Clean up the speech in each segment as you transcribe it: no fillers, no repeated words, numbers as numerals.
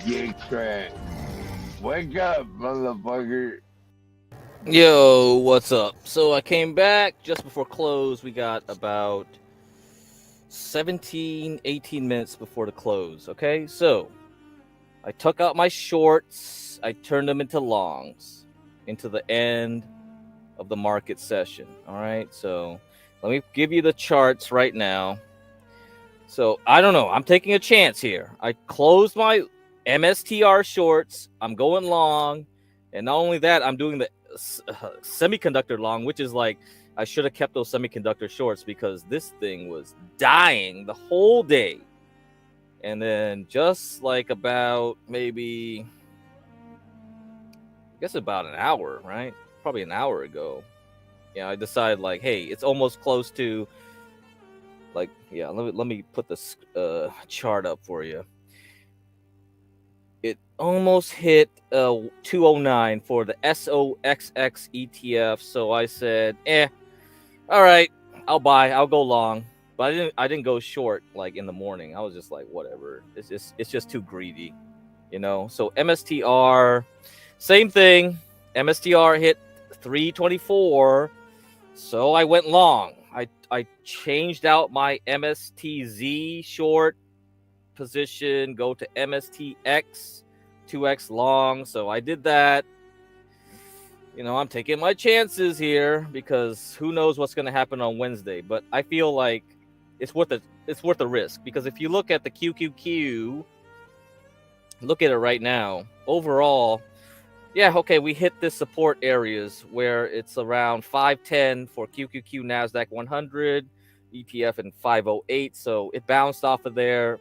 GETCRACK. Wake up, motherfucker. Yo, what's up? So I came back just before close. We got about 17, 18 minutes before the close. Okay, so I took out my shorts. I turned them into longs into the end of the market session. All right, so let me give you the charts right now. So I don't know. I'm taking a chance here. I closed my MSTR shorts. I'm going long. And not only that, I'm doing the semiconductor long, which is like I should have kept those semiconductor shorts because this thing was dying the whole day. And then just like about maybe, I guess about an hour, right? Probably an hour ago. Yeah, I decided like, hey, it's almost close to like, yeah, let me put this chart up for you. It almost hit 209 for the SOXX ETF. So I said, all right, I'll go long. But I didn't go short like in the morning. I was just like, whatever. It's just too greedy, you know. So MSTR, same thing. MSTR hit 324. So I went long. I changed out my MSTZ short position, go to MSTX 2x long. So I did that. You know, I'm taking my chances here because who knows what's going to happen on Wednesday, but I feel like it's worth the risk because if you look at the QQQ, look at it right now. Overall, yeah, okay, we hit the support areas where it's around 510 for QQQ Nasdaq 100, ETF in 508. So it bounced off of there.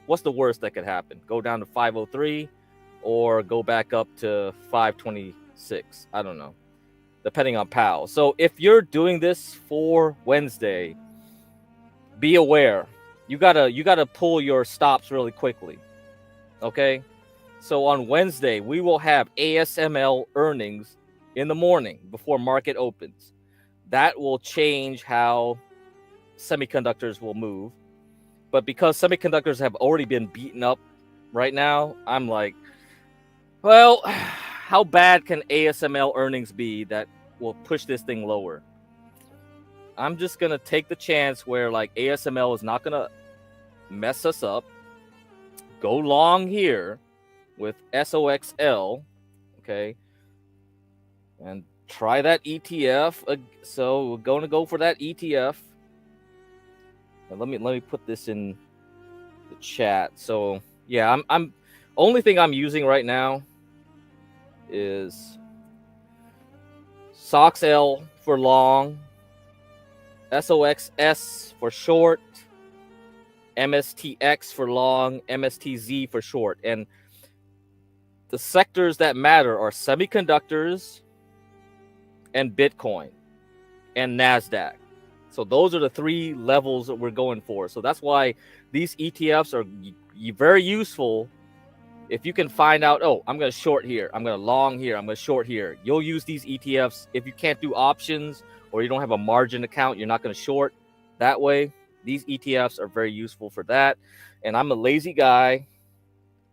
What's the worst that could happen? Go down to 503 or go back up to 526. I don't know, depending on Powell. So if you're doing this for Wednesday, be aware. You gotta pull your stops really quickly. Okay? So on Wednesday, we will have ASML earnings in the morning before market opens. That will change how semiconductors will move. But because semiconductors have already been beaten up right now, I'm like, well, how bad can ASML earnings be that will push this thing lower? I'm just going to take the chance where like ASML is not going to mess us up. Go long here with SOXL, okay? And try that ETF. So we're going to go for that ETF. And let me put this in the chat. So yeah, I'm only thing I'm using right now is SOXL for long, SOXS for short, MSTX for long, MSTZ for short. And the sectors that matter are semiconductors and Bitcoin and NASDAQ. So those are the three levels that we're going for. So that's why these ETFs are very useful. If you can find out, oh, I'm going to short here, I'm going to long here, I'm going to short here. You'll use these ETFs. If you can't do options or you don't have a margin account, you're not going to short that way. These ETFs are very useful for that. And I'm a lazy guy.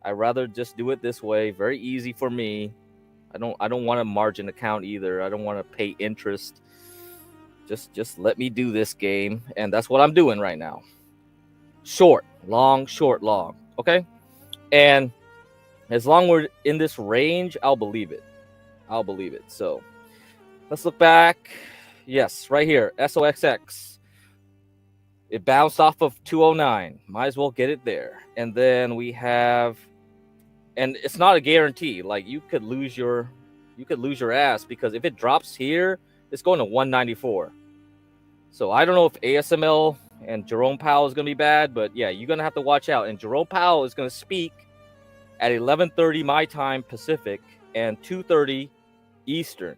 I rather just do it this way. Very easy for me. I don't want a margin account either. I don't want to pay interest. Just let me do this game. And that's what I'm doing right now. Short, long, okay? And as long as we're in this range, I'll believe it. So let's look back. Yes, right here, SOXX. It bounced off of 209. Might as well get it there. And then we have, and it's not a guarantee. Like you could lose your ass because if it drops here, it's going to 194. So I don't know if ASML and Jerome Powell is going to be bad, but yeah, you're going to have to watch out. And Jerome Powell is going to speak at 11:30 my time Pacific and 2:30 Eastern.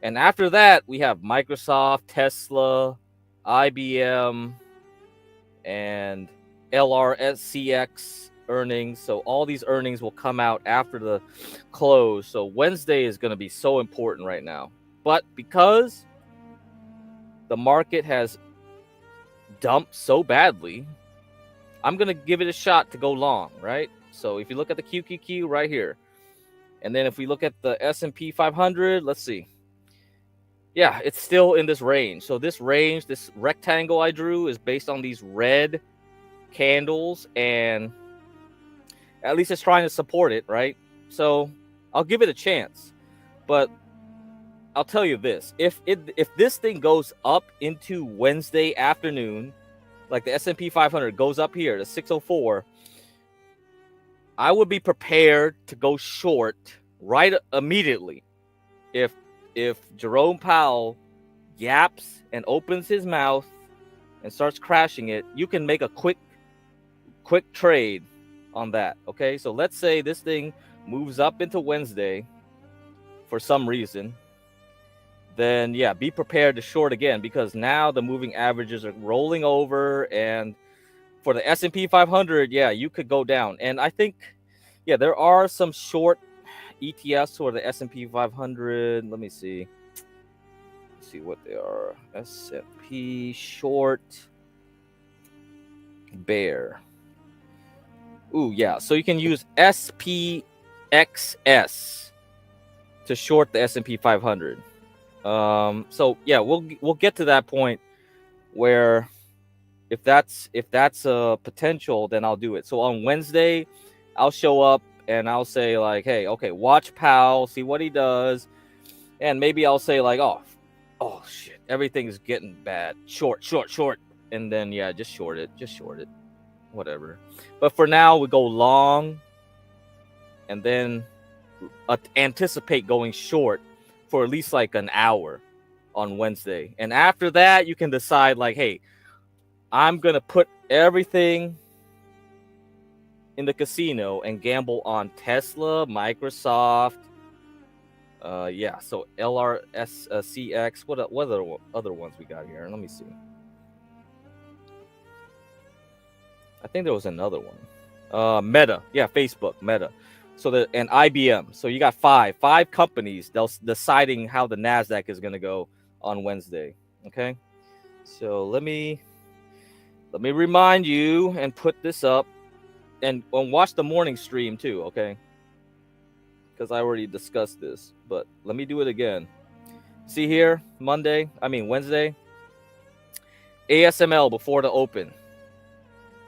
And after that, we have Microsoft, Tesla, IBM, and LRSCX earnings. So all these earnings will come out after the close. So Wednesday is going to be so important right now. But because the market has dumped so badly, I'm gonna give it a shot to go long, right? So if you look at the QQQ right here, and then if we look at the S&P 500, let's see. Yeah, it's still in this range. So this range, this rectangle I drew, is based on these red candles, and at least it's trying to support it, right? So I'll give it a chance, but I'll tell you this: if this thing goes up into Wednesday afternoon, like the S&P 500 goes up here to 604, I would be prepared to go short right immediately. If Jerome Powell yaps and opens his mouth and starts crashing it, you can make a quick trade on that. Okay, so let's say this thing moves up into Wednesday for some reason, then yeah, be prepared to short again, because now the moving averages are rolling over, and for the S&P 500, yeah, you could go down. And I think, yeah, there are some short ETFs for the S&P 500. Let me see. Let's see what they are. S&P short bear. Ooh, yeah. So you can use SPXS to short the S&P 500. So yeah, we'll get to that point where if that's a potential, then I'll do it. So on Wednesday, I'll show up and I'll say like, hey, okay, watch Powell, see what he does, and maybe I'll say like, oh shit, everything's getting bad, short, and then yeah, just short it, whatever. But for now, we go long, and then anticipate going short for at least like an hour on Wednesday, and after that, you can decide like, hey, I'm gonna put everything in the casino and gamble on Tesla, Microsoft. Yeah, so LRSCX. What other ones we got here? Let me see. I think there was another one. Meta. Yeah, Facebook, Meta. So and IBM. So you got five companies deciding how the Nasdaq is gonna go on Wednesday. Okay. So let me remind you and put this up, and watch the morning stream too, okay? Because I already discussed this, but let me do it again. See here, Wednesday, ASML before the open.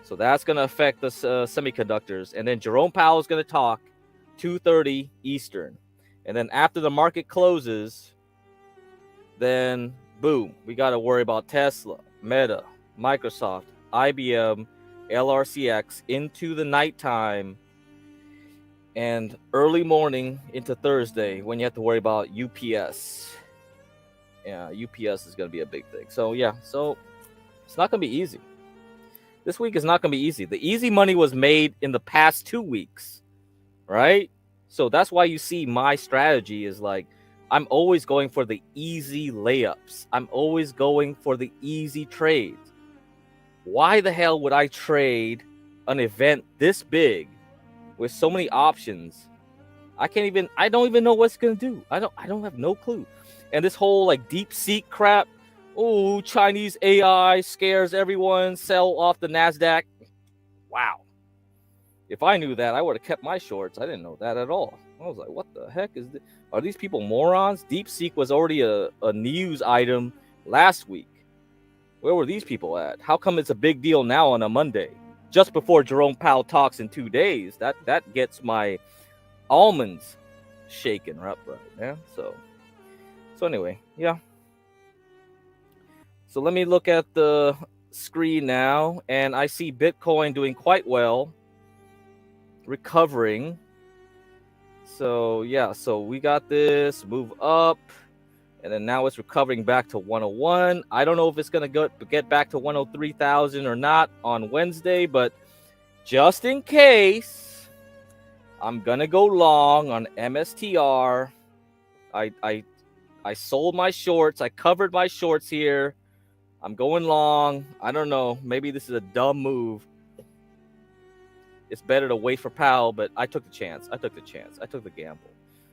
So that's going to affect the semiconductors. And then Jerome Powell is going to talk 2:30 Eastern. And then after the market closes, then boom, we got to worry about Tesla, Meta, Microsoft, IBM, LRCX into the nighttime and early morning into Thursday, when you have to worry about UPS. Yeah, UPS is going to be a big thing. So yeah, so it's not going to be easy. This week is not going to be easy. The easy money was made in the past 2 weeks, right? So that's why you see my strategy is like, I'm always going for the easy layups. I'm always going for the easy trades. Why the hell would I trade an event this big with so many options? I don't even know what's gonna do. I don't have no clue. And this whole like DeepSeek crap, oh, Chinese AI scares everyone, sell off the Nasdaq. Wow. If I knew that, I would have kept my shorts. I didn't know that at all. I was like, what the heck is this? Are these people morons? DeepSeek was already a news item last week. Where were these people at? How come it's a big deal now on a Monday, just before Jerome Powell talks in 2 days? That gets my almonds shaken up, right? Yeah. So anyway, yeah. So let me look at the screen now, and I see Bitcoin doing quite well, recovering. So yeah, so we got this move up. And then now it's recovering back to 101. I don't know if it's going to get back to 103,000 or not on Wednesday, but just in case, I'm going to go long on MSTR. I sold my shorts. I covered my shorts here. I'm going long. I don't know. Maybe this is a dumb move. It's better to wait for Powell, but I took the chance. I took the gamble.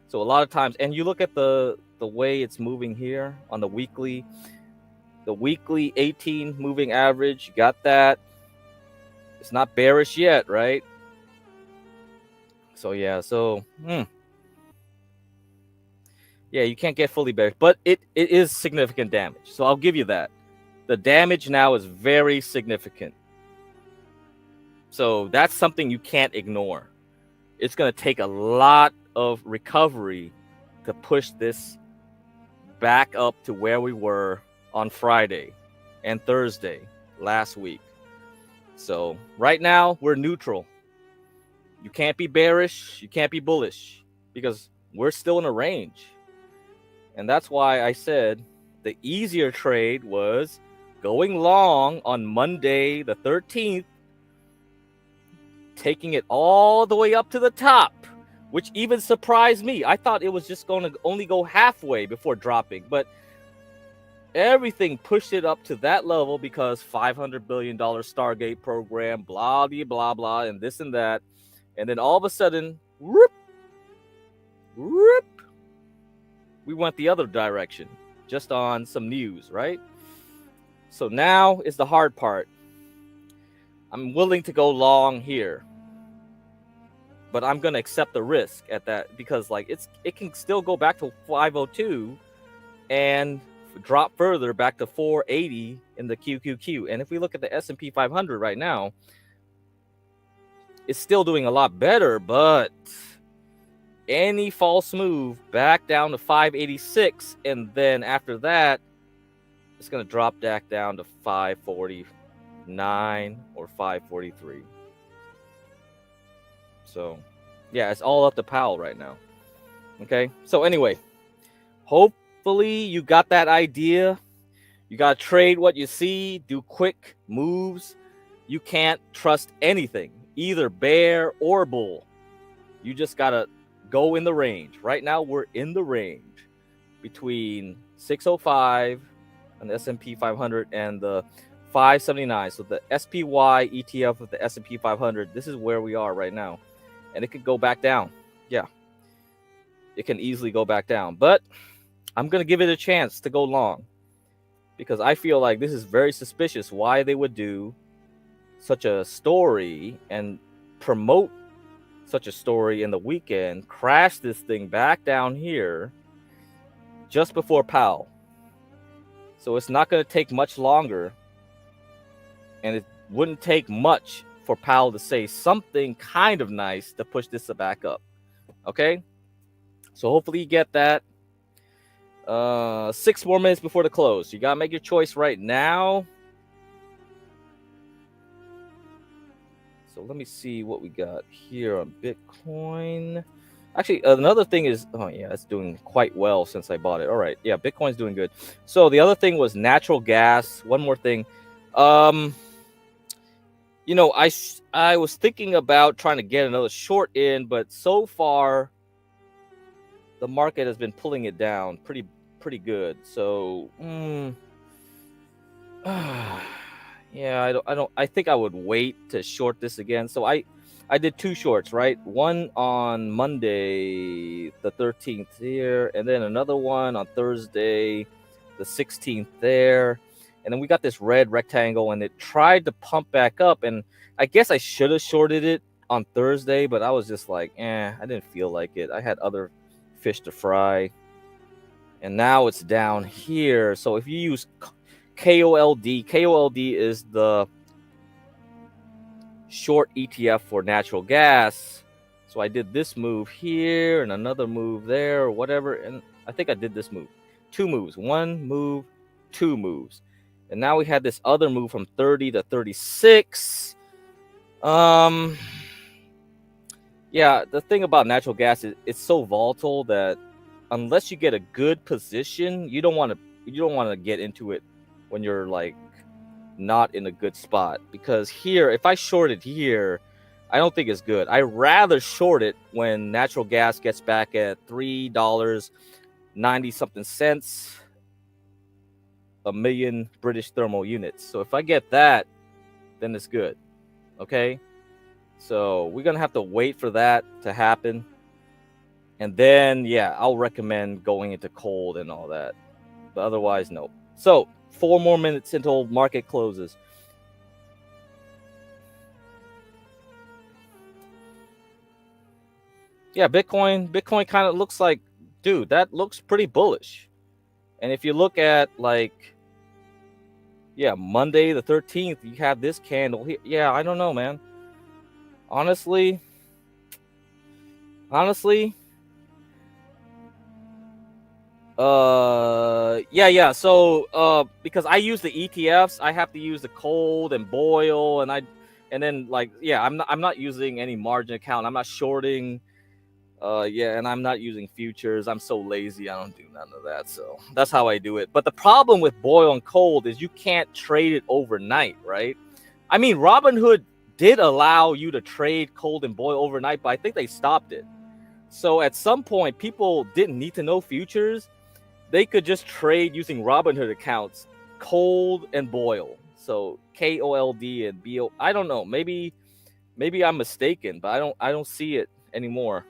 So a lot of times, and you look at the way it's moving here on the weekly 18 moving average, you got that. It's not bearish yet, right? So yeah, yeah, you can't get fully bearish, but it is significant damage. So I'll give you that. The damage now is very significant. So that's something you can't ignore. It's going to take a lot of recovery to push this back up to where we were on Friday and Thursday last week. So right now we're neutral. You can't be bearish, you can't be bullish, because we're still in a range. And that's why I said the easier trade was going long on Monday the 13th, taking it all the way up to the top, which even surprised me. I thought it was just going to only go halfway before dropping, but everything pushed it up to that level because $500 billion Stargate program, blah, blah, blah, blah, and this and that. And then all of a sudden, whoop, whoop, we went the other direction just on some news, right? So now is the hard part. I'm willing to go long here, but I'm going to accept the risk at that, because like it can still go back to 502 and drop further back to 480 in the QQQ. And if we look at the S&P 500 right now, it's still doing a lot better, but any false move back down to 586, and then after that it's going to drop back down to 549 or 543. So yeah, it's all up to Powell right now. Okay, so anyway, hopefully you got that idea. You got to trade what you see, do quick moves. You can't trust anything, either bear or bull. You just got to go in the range. Right now we're in the range between 605 and the S&P 500 and the 579. So the SPY ETF of the S&P 500, this is where we are right now. And it could go back down. Yeah, it can easily go back down. But I'm going to give it a chance to go long, because I feel like this is very suspicious why they would do such a story and promote such a story in the weekend, crash this thing back down here just before Powell. So it's not going to take much longer, and it wouldn't take much for Powell to say something kind of nice to push this back up. Okay, so hopefully you get that. 6 more minutes before the close. You gotta make your choice right now. So let me see what we got here on Bitcoin. Actually, another thing is, oh yeah, it's doing quite well since I bought it. All right, yeah, Bitcoin's doing good. So the other thing was natural gas. One more thing. You know, I was thinking about trying to get another short in, but so far the market has been pulling it down pretty good. So yeah, I think I would wait to short this again. So I did 2 shorts, right? One on Monday the 13th here, and then another one on Thursday the 16th there. And then we got this red rectangle, and it tried to pump back up, and I guess I should have shorted it on Thursday, but I was just like, I didn't feel like it. I had other fish to fry. And now it's down here. So if you use KOLD is the short ETF for natural gas. So I did this move here and another move there or whatever, and I think I did this move. 2 moves, 1 move, 2 moves. And now we had this other move from 30 to 36. Yeah, the thing about natural gas is it's so volatile that unless you get a good position, you don't want to get into it when you're like not in a good spot. Because here, if I short it here, I don't think it's good. I rather short it when natural gas gets back at $3.90 something cents a million British thermal units. So if I get that, then it's good. Okay, so we're gonna have to wait for that to happen, and then yeah, I'll recommend going into cold and all that, but otherwise no. So 4 more minutes until market closes. Yeah, Bitcoin kind of looks like, dude, that looks pretty bullish. And if you look at like, yeah, Monday the 13th, you have this candle here. Yeah, I don't know, man. Honestly, yeah. So, because I use the ETFs, I have to use the cold and boil, and then like, yeah, I'm not using any margin account. I'm not shorting. Yeah, and I'm not using futures. I'm so lazy. I don't do none of that. So that's how I do it. But the problem with boil and cold is you can't trade it overnight, right? I mean, Robinhood did allow you to trade cold and boil overnight, but I think they stopped it. So at some point, people didn't need to know futures. They could just trade using Robinhood accounts, cold and boil. So KOLD and BO. I don't know. Maybe I'm mistaken, but I don't see it anymore.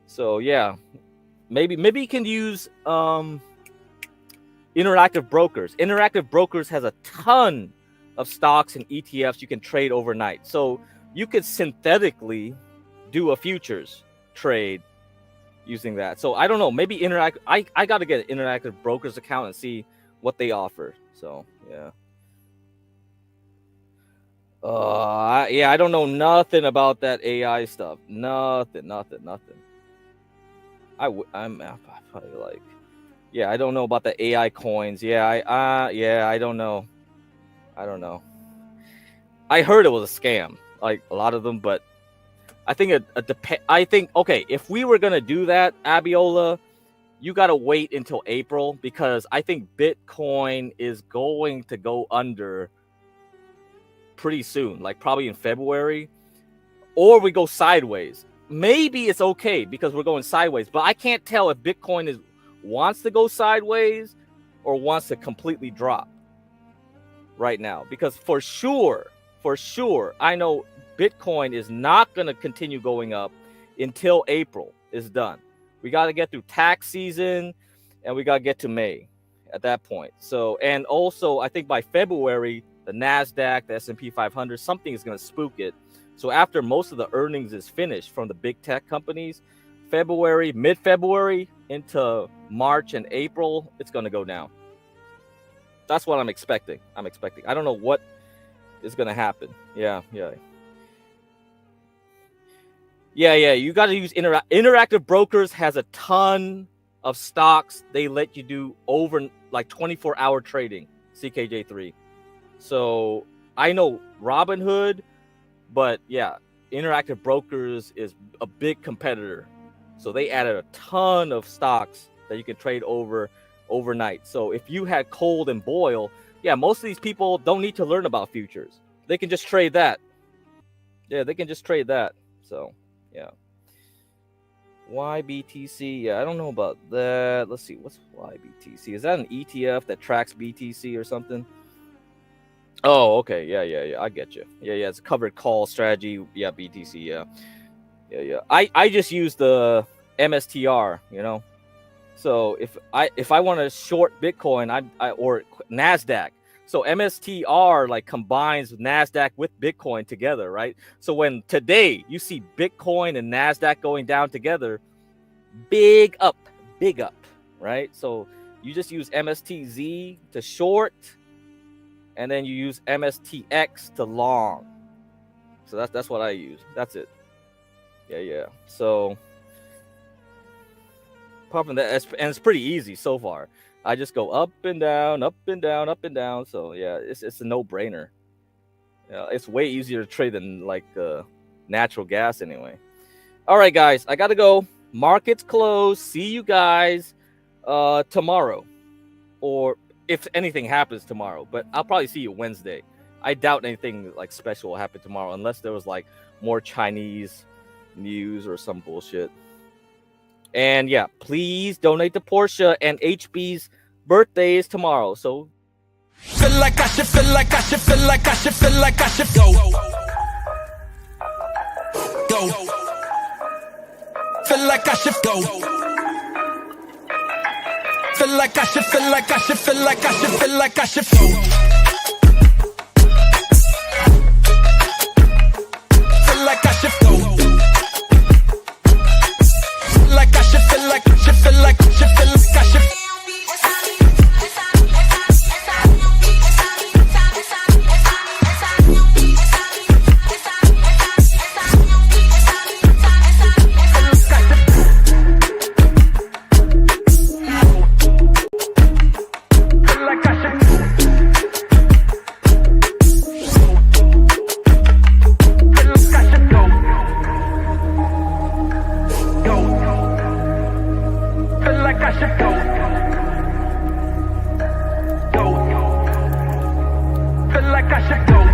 So yeah, maybe you can use Interactive Brokers. Interactive Brokers has a ton of stocks and ETFs you can trade overnight. So you could synthetically do a futures trade using that. So I don't know. Maybe I got to get an Interactive Brokers account and see what they offer. So yeah. Yeah, I don't know nothing about that AI stuff. Nothing. I'm probably like, yeah, I don't know about the AI coins. Yeah, I don't know. I heard it was a scam, like a lot of them, but I think I think, okay, if we were gonna do that, Abiola, you gotta wait until April, because I think Bitcoin is going to go under pretty soon, like probably in February, or we go sideways. Maybe it's okay because we're going sideways, but I can't tell if Bitcoin wants to go sideways or wants to completely drop right now, because for sure, I know Bitcoin is not going to continue going up until April is done. We got to get through tax season, and we got to get to May at that point. So, and also I think by February, the NASDAQ, the S&P 500, something is going to spook it. So after most of the earnings is finished from the big tech companies, mid-February into March and April, it's going to go down. That's what I'm expecting. I don't know what is going to happen. Yeah. You got to use Interactive Brokers has a ton of stocks. They let you do over like 24-hour trading, CKJ3. So I know Robinhood, but yeah, Interactive Brokers is a big competitor. So they added a ton of stocks that you can trade overnight. So if you had cold and boil, yeah, most of these people don't need to learn about futures. They can just trade that. Yeah, they can just trade that. So yeah. YBTC. Yeah, I don't know about that. Let's see. What's YBTC? Is that an ETF that tracks BTC or something? Oh, okay. Yeah. I get you. Yeah. It's a covered call strategy. Yeah, BTC. Yeah. I just use the MSTR, So if I want to short Bitcoin, or NASDAQ. So MSTR like combines NASDAQ with Bitcoin together, right? So when today you see Bitcoin and NASDAQ going down together, big up, right? So you just use MSTZ to short, and then you use MSTX to long. So that's what I use. That's it. Yeah. So apart from that, and it's pretty easy so far. I just go up and down. So yeah, it's a no-brainer. Yeah, it's way easier to trade than like natural gas anyway. All right, guys, I gotta go. Markets close. See you guys tomorrow, or if anything happens tomorrow. But I'll probably see you Wednesday. I doubt anything like special will happen tomorrow, unless there was like more Chinese news or some bullshit. And yeah, please donate to Portia, and HB's birthday is tomorrow. So feel like I should go. Feel like I should go. Feel like I should go. Feel like I should go. Feel like I should go. should go. Feel like I should go.